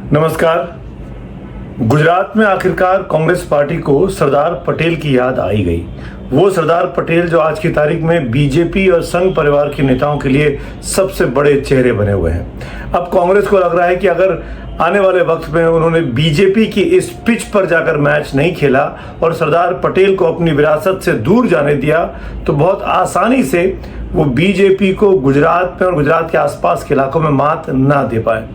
नमस्कार। गुजरात में आखिरकार कांग्रेस पार्टी को सरदार पटेल की याद आई गई। वो सरदार पटेल जो आज की तारीख में बीजेपी और संघ परिवार के नेताओं के लिए सबसे बड़े चेहरे बने हुए हैं। अब कांग्रेस को लग रहा है कि अगर आने वाले वक्त में उन्होंने बीजेपी की इस पिच पर जाकर मैच नहीं खेला और सरदार पटेल को अपनी विरासत से दूर जाने दिया तो बहुत आसानी से वो बीजेपी को गुजरात में और गुजरात के आसपास के इलाकों में मात ना दे पाए।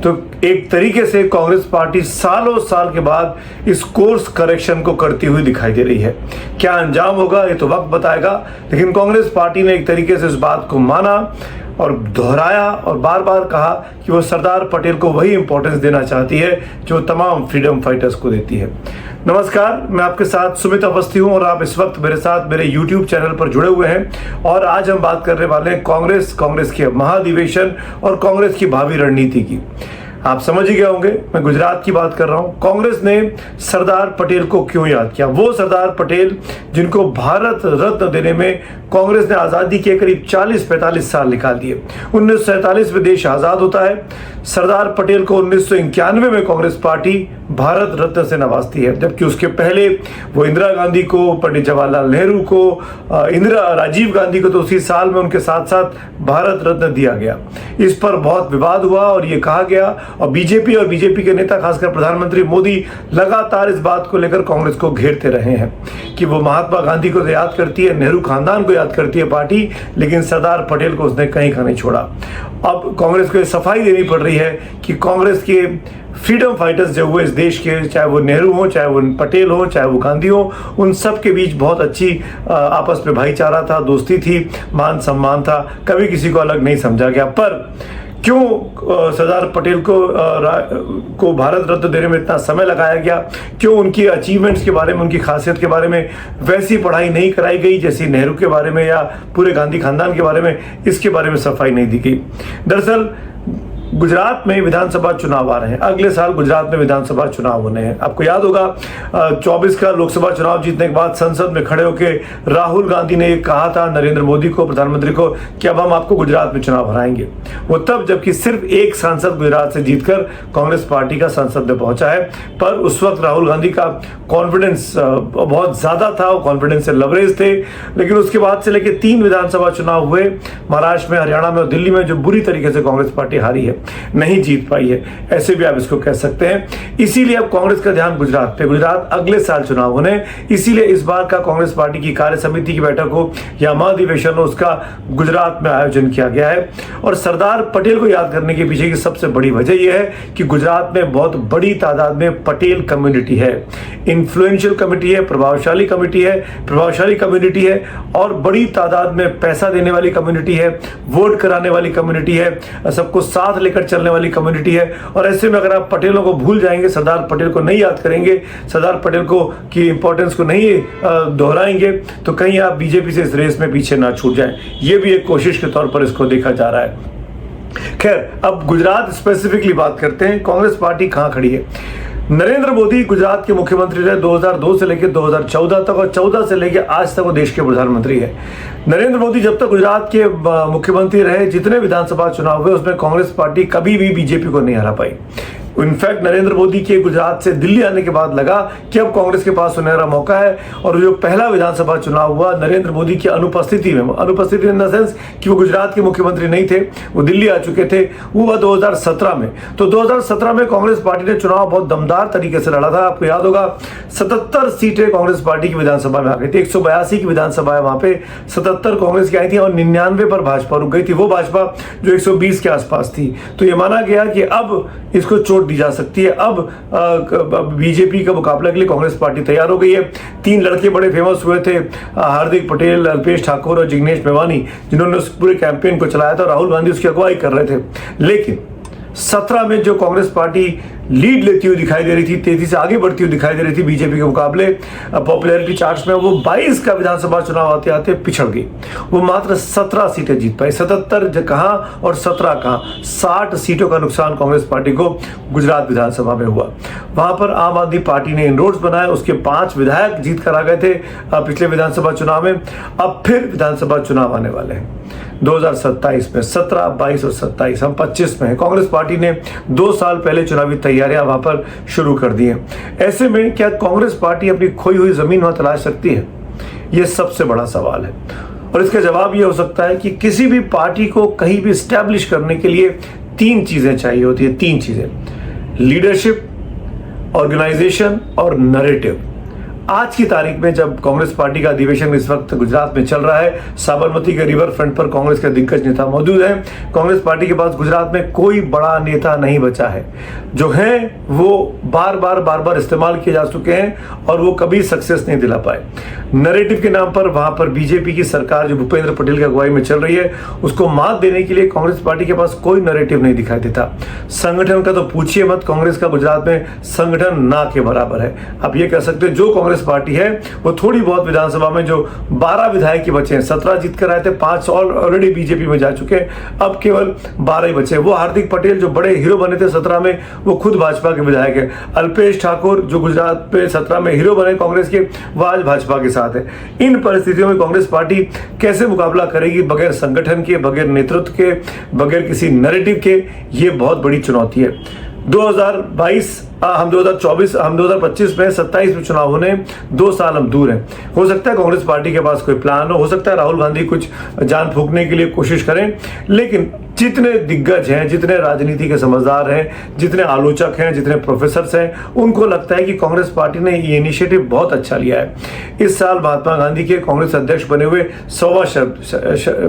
तो एक तरीके से कांग्रेस पार्टी सालों साल के बाद इस कोर्स करेक्शन को करती हुई दिखाई दे रही है। क्या अंजाम होगा ये तो वक्त बताएगा, लेकिन कांग्रेस पार्टी ने एक तरीके से इस बात को माना और दोहराया और बार बार कहा कि वो सरदार पटेल को वही इंपॉर्टेंस देना चाहती है जो तमाम फ्रीडम फाइटर्स को देती है। नमस्कार, मैं आपके साथ सुमित अवस्थी हूं और आप इस वक्त मेरे साथ मेरे YouTube चैनल पर जुड़े हुए हैं और आज हम बात करने वाले हैं कांग्रेस के महाधिवेशन और कांग्रेस की भावी रणनीति की। आप समझ ही गए होंगे मैं गुजरात की बात कर रहा हूं। कांग्रेस ने सरदार पटेल को क्यों याद किया? वो सरदार पटेल जिनको भारत रत्न देने में कांग्रेस ने आज़ादी के करीब 40-45 साल निकाल दिए। 1947 में देश आज़ाद होता है। सरदार पटेल को 1991 में कांग्रेस पार्टी भारत रत्न से नवाजती है, जबकि उसके पहले वो इंदिरा गांधी को, पंडित जवाहरलाल नेहरू को, राजीव गांधी को तो उसी साल में उनके साथ साथ भारत रत्न दिया गया। इस पर बहुत विवाद हुआ और ये कहा गया और बीजेपी के नेता खासकर प्रधानमंत्री मोदी लगातार इस बात को लेकर कांग्रेस को घेरते रहे हैं कि वो महात्मा गांधी को तो याद करती है, नेहरू खानदान को याद करती है पार्टी, लेकिन सरदार पटेल को उसने कहीं का नहीं छोड़ा। अब कांग्रेस को ये सफाई देनी पड़ रही है कि कांग्रेस के फ्रीडम फाइटर्स जो हुए इस देश के, चाहे वो नेहरू हो, चाहे वो पटेल हो, चाहे वो गांधी हो, उन सब के बीच बहुत अच्छी आपस में भाईचारा था, दोस्ती थी, मान सम्मान था, कभी किसी को अलग नहीं समझा गया। पर क्यों सरदार पटेल को भारत रत्न देने में इतना समय लगाया गया? क्यों उनकी अचीवमेंट्स के बारे में, उनकी खासियत के बारे में वैसी पढ़ाई नहीं कराई गई जैसी नेहरू के बारे में या पूरे गांधी खानदान के बारे में? इसके बारे में सफाई नहीं दी गई। दरअसल गुजरात में विधानसभा चुनाव आ रहे हैं। अगले साल गुजरात में विधानसभा चुनाव होने हैं। आपको याद होगा 24 का लोकसभा चुनाव जीतने के बाद संसद में खड़े होकर राहुल गांधी ने कहा था नरेंद्र मोदी को, प्रधानमंत्री को, कि अब हम आपको गुजरात में चुनाव हराएंगे। वो तब जबकि सिर्फ एक सांसद गुजरात से जीतकर कांग्रेस पार्टी का संसद में पहुंचा है। पर उस वक्त राहुल गांधी का कॉन्फिडेंस बहुत ज्यादा था, वो कॉन्फिडेंस से लबरेज थे। लेकिन उसके बाद से लेकर 3 विधानसभा चुनाव हुए महाराष्ट्र में, हरियाणा में और दिल्ली में, जो बुरी तरीके से कांग्रेस पार्टी हारी है, नहीं जीत पाई है, ऐसे भी आप इसको कह सकते हैं। इसीलिए अब कांग्रेस का ध्यान गुजरात पे, गुजरात अगले साल चुनाव होने, इसीलिए इस बार का कांग्रेस पार्टी की कार्य समिति की बैठक हो या महाधिवेशन हो, उसका गुजरात में आयोजन किया गया है। और सरदार पटेल को याद करने के पीछे की सबसे बड़ी वजह यह है कि गुजरात में बहुत बड़ी तादाद में पटेल कम्युनिटी है, इन्फ्लुएंशियल कमिटी है, प्रभावशाली कम्युनिटी है और बड़ी तादाद में पैसा देने वाली कम्युनिटी है, वोट कराने वाली कम्युनिटी है, सबको साथ लेकर चलने वाली कम्युनिटी है। और ऐसे में अगर आप पटेलों को भूल जाएंगे, सरदार पटेल को नहीं याद करेंगे, सरदार पटेल को की इंपॉर्टेंस को नहीं दोहराएंगे, तो कहीं आप बीजेपी से इस रेस में पीछे ना छूट जाएं। ये भी एक कोशिश के तौर पर इसको देखा जा रहा है। खैर, अब गुजरात स्पेसिफिकली बात करते हैं। कांग्रेस पार्टी कहां खड़ी है? नरेंद्र मोदी गुजरात के मुख्यमंत्री रहे 2002 से लेकर 2014 तक और 14 से लेकर आज तक वो देश के प्रधानमंत्री है। नरेंद्र मोदी जब तक गुजरात के मुख्यमंत्री रहे, जितने विधानसभा चुनाव हुए उसमें कांग्रेस पार्टी कभी भी बीजेपी को नहीं हरा पाई। इनफैक्ट नरेंद्र मोदी के गुजरात से दिल्ली आने के बाद लगा कि अब कांग्रेस के पास सुनहरा मौका है। और जो पहला विधानसभा चुनाव हुआ नरेंद्र मोदी की अनुपस्थिति में इन द सेंस कि वो गुजरात के मुख्यमंत्री नहीं थे, वो दिल्ली आ चुके थे, वो हुआ 2017 में। तो 2017 में कांग्रेस पार्टी ने चुनाव बहुत दमदार तरीके से लड़ा था। आपको याद होगा 77 सीटें कांग्रेस पार्टी की विधानसभा में आ गई थी। 182 की विधानसभा है, वहां पे 77 कांग्रेस की आई थी और 99 पर भाजपा रुक गई थी, वो भाजपा जो 120 के आसपास थी। तो ये माना गया कि अब इसको चोट दी जा सकती है। अब बीजेपी का मुकाबला के लिए कांग्रेस पार्टी तैयार हो गई है। 3 लड़के बड़े फेमस हुए थे, हार्दिक पटेल, अल्पेश ठाकुर और जिग्नेश मेवानी, जिन्होंने उस पूरे कैंपेन को चलाया था। राहुल गांधी उसकी अगुवाई कर रहे थे। लेकिन 17 में जो कांग्रेस पार्टी लीड लेती हुई दिखाई दे रही थी, तेजी से आगे बढ़ती हुई दिखाई दे रही थी बीजेपी के मुकाबले पॉपुलैरिटी चार्ट्स में, वो 22 का विधानसभा चुनाव आते आते पिछड़ गई। वो मात्र 17 सीटें जीत पाई। 77 कहां और 17 कहां, 60 सीटों का नुकसान कांग्रेस पार्टी को गुजरात विधानसभा में हुआ। वहां पर आम आदमी पार्टी ने इनरोड्स बनाए, उसके 5 विधायक जीत कर आ गए थे पिछले विधानसभा चुनाव में। अब फिर विधानसभा चुनाव आने वाले हैं। 2027 में, 17, 22 और 27, हम 25 में हैं। कांग्रेस पार्टी ने 2 साल पहले चुनावी तैयारियां वहां पर शुरू कर दी हैं। ऐसे में क्या कांग्रेस पार्टी अपनी खोई हुई जमीन वहां तलाश सकती है? यह सबसे बड़ा सवाल है। और इसका जवाब यह हो सकता है कि किसी भी पार्टी को कहीं भी स्टैब्लिश करने के लिए 3 चीजें चाहिए होती है। 3 चीजें: लीडरशिप, ऑर्गेनाइजेशन और नैरेटिव। आज की तारीख में जब कांग्रेस पार्टी का अधिवेशन इस वक्त गुजरात में चल रहा है, साबरमती के रिवर फ्रंट पर कांग्रेस के दिग्गज नेता मौजूद हैं। कांग्रेस पार्टी के पास गुजरात में कोई बड़ा नेता नहीं बचा है। जो हैं वो बार बार इस्तेमाल किए जा चुके हैं और वो कभी सक्सेस नहीं दिला पाए। नैरेटिव के नाम पर वहां पर बीजेपी की सरकार जो भूपेंद्र पटेल की अगुवाई में चल रही है, उसको मात देने के लिए कांग्रेस पार्टी के पास कोई नैरेटिव नहीं दिखाई देता। संगठन का तो पूछिए मत, कांग्रेस का गुजरात में संगठन ना के बराबर है। आप ये कह सकते हैं जो कांग्रेस पार्टी है वो थोड़ी बहुत विधानसभा में जो 12 विधायक ही बचे हैं, 17 जीत कर आए थे, 5 ऑलरेडी बीजेपी में जा चुके हैं, अब केवल 12 ही बचे। वो हार्दिक पटेल जो बड़े हीरो बने थे 17 में, वो खुद भाजपा के विधायक है। अल्पेश ठाकुर जो गुजरात में 17 में हीरो बने कांग्रेस के, वो आज भाजपा के साथ है। इन परिस्थितियों में कांग्रेस पार्टी कैसे मुकाबला करेगी बगैर संगठन के, बगैर नेतृत्व के, बगैर किसी नैरेटिव के? ये बहुत बड़ी चुनौती है। 2022 हम 2024 हम 2025 में 27 में चुनाव होने 2 साल हम दूर हैं। हो सकता है कांग्रेस पार्टी के पास कोई प्लान हो सकता है राहुल गांधी कुछ जान फूंकने के लिए कोशिश करें, लेकिन जितने दिग्गज हैं, जितने राजनीति के समझदार हैं, जितने आलोचक हैं, जितने प्रोफेसर्स हैं, उनको लगता है कि कांग्रेस पार्टी ने ये इनिशिएटिव बहुत अच्छा लिया है। इस साल महात्मा गांधी के कांग्रेस अध्यक्ष बने हुए 100वां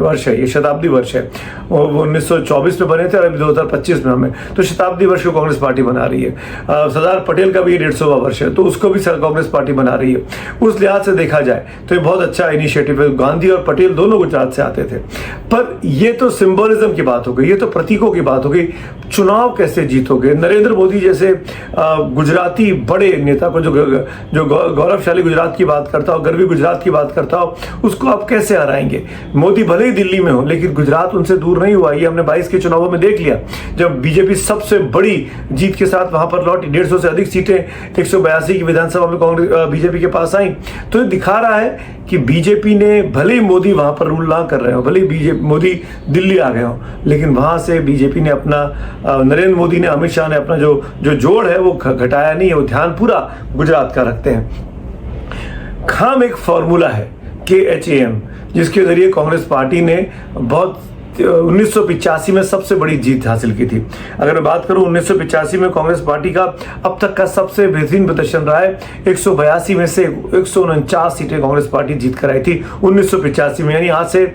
वर्ष है, ये शताब्दी वर्ष है। वो 1924 में बने थे और अभी 2025 में हमें तो शताब्दी वर्ष को कांग्रेस पार्टी बना रही है। सरदार पटेल का भी 150वां वर्ष है, तो उसको भी कांग्रेस पार्टी बना रही है। उस लिहाज से देखा जाए तो ये बहुत अच्छा इनिशिएटिव है। गांधी और पटेल दोनों गुजरात से आते थे। पर ये तो सिंबलिज्म की बात हो गई, ये तो प्रतीकों की बात हो गई। चुनाव कैसे जीतोगे? नरेंद्र मोदी जैसे गुजराती बड़े नेता को जो गौरवशाली गुजरात की बात करता हो, गर्वी गुजरात की बात करता हो, उसको आप कैसे हराएंगे? मोदी भले ही दिल्ली में हो, लेकिन गुजरात उनसे दूर नहीं हुआ। ये हमने 22 के चुनावों में देख लिया, जब बीजेपी सबसे बड़ी जीत के साथ वहां पर लौटी, 150 से अधिक सीटें 182 की विधानसभा में कांग्रेस बीजेपी के पास आई। तो ये दिखा रहा है कि बीजेपी ने, भले ही मोदी वहां पर रूल ना कर रहे हो, भले ही बीजेपी मोदी दिल्ली आ गए हो, लेकिन वहां से बीजेपी ने अपना, नरेंद्र मोदी ने, अमित शाह ने अपना जो जोड़ है वो घटाया नहीं है। वो ध्यान पूरा गुजरात का रखते हैं। खाम एक फॉर्मूला है KHAM, जिसके जरिए कांग्रेस पार्टी ने बहुत 1985 में सबसे बड़ी जीत हासिल की थी। अगर मैं बात करूं 1985 में कांग्रेस पार्टी का अब तक का सबसे बेहतरीन प्रदर्शन रहा है। 182 में से 149 सीटें कांग्रेस पार्टी जीत कर आई थी 1985 में, यानी आज से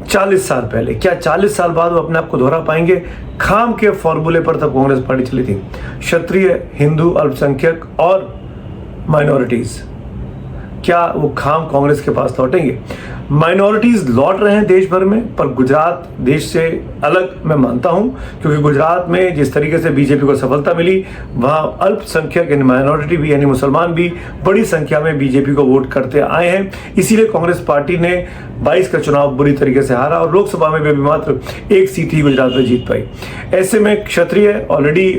40 साल पहले। क्या 40 साल बाद वो अपने आप को दोहरा पाएंगे? खाम के फॉर्मूले पर तब कांग्रेस पार्टी चली थी। क्षत्रिय, हिंदू, अल्पसंख्यक और माइनॉरिटीज, क्या वो खाम कांग्रेस के पास लौटेंगे? माइनॉरिटीज लौट रहे हैं देश भर में, पर गुजरात देश से अलग मैं मानता हूं, क्योंकि गुजरात में जिस तरीके से बीजेपी को सफलता मिली, वहां अल्पसंख्यक यानी माइनॉरिटी भी, यानी मुसलमान भी बड़ी संख्या में बीजेपी को वोट करते आए हैं। इसीलिए कांग्रेस पार्टी ने 22 का चुनाव बुरी तरीके से हारा और लोकसभा में भी मात्र 1 सीट ही गुजरात में जीत पाई। ऐसे में क्षत्रिय ऑलरेडी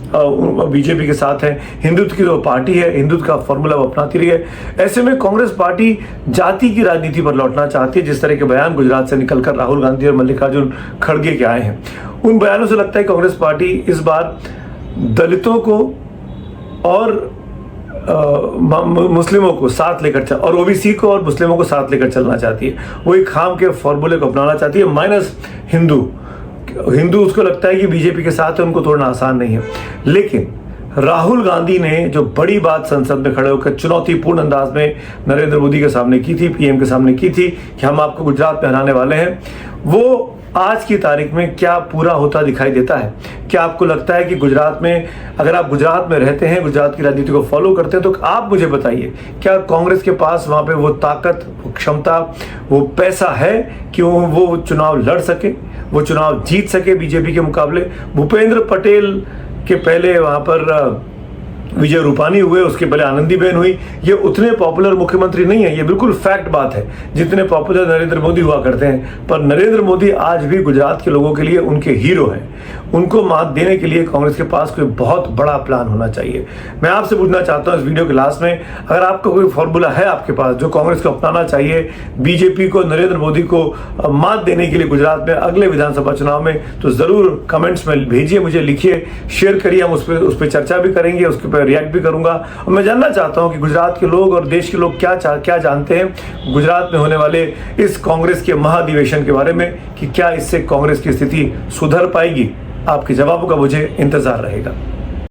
बीजेपी के साथ है, हिंदुत्व की जो पार्टी है, हिंदुत्व का फॉर्मूला वो अपनाती रही है। ऐसे में कांग्रेस पार्टी जाति की राजनीति पर लौटना चाहती है। जिस तरह के बयान गुजरात से निकलकर राहुल गांधी और मल्लिकार्जुन खड़गे के आए हैं, उन बयानों से लगता है कांग्रेस पार्टी इस बार दलितों को और मुस्लिमों को साथ लेकर और ओबीसी को और मुस्लिमों को साथ लेकर चलना चाहती है। वो एक खाम के फॉर्मूले को अपनाना चाहती है, माइनस हिंदू उसको लगता है कि बीजेपी के साथ है, उनको तोड़ना आसान नहीं है। लेकिन राहुल गांधी ने जो बड़ी बात संसद में खड़े होकर चुनौतीपूर्ण अंदाज में नरेंद्र मोदी के सामने की थी, पीएम के सामने की थी कि हम आपको गुजरात में हराने वाले हैं, वो आज की तारीख में क्या पूरा होता दिखाई देता है? क्या आपको लगता है कि गुजरात में, अगर आप गुजरात में रहते हैं, गुजरात की राजनीति को फॉलो करते हैं, तो आप मुझे बताइए, क्या कांग्रेस के पास वहां पे वो ताकत, वो क्षमता, वो पैसा है कि वो चुनाव लड़ सके, वो चुनाव जीत सके बीजेपी के मुकाबले? भूपेंद्र पटेल के पहले वहां पर विजय रूपानी हुए, उसके पहले आनंदीबेन हुई। ये उतने पॉपुलर मुख्यमंत्री नहीं है, ये बिल्कुल फैक्ट बात है जितने पॉपुलर नरेंद्र मोदी हुआ करते हैं। पर नरेंद्र मोदी आज भी गुजरात के लोगों के लिए उनके हीरो हैं। उनको मात देने के लिए कांग्रेस के पास कोई बहुत बड़ा प्लान होना चाहिए। मैं आपसे पूछना चाहता हूं इस वीडियो के लास्ट में, अगर आपका कोई फॉर्मूला है आपके पास जो कांग्रेस को अपनाना चाहिए बीजेपी को, नरेंद्र मोदी को मात देने के लिए गुजरात में अगले विधानसभा चुनाव में, तो जरूर कमेंट्स में भेजिए, मुझे लिखिए, शेयर करिए। हम उस पर चर्चा भी करेंगे, उसके पर रिएक्ट भी करूंगा। और मैं जानना चाहता हूं कि गुजरात के लोग और देश के लोग क्या जानते हैं गुजरात में होने वाले इस कांग्रेस के महाधिवेशन के बारे में, कि क्या इससे कांग्रेस की स्थिति सुधर पाएगी। आपके जवाबों का मुझे इंतजार रहेगा।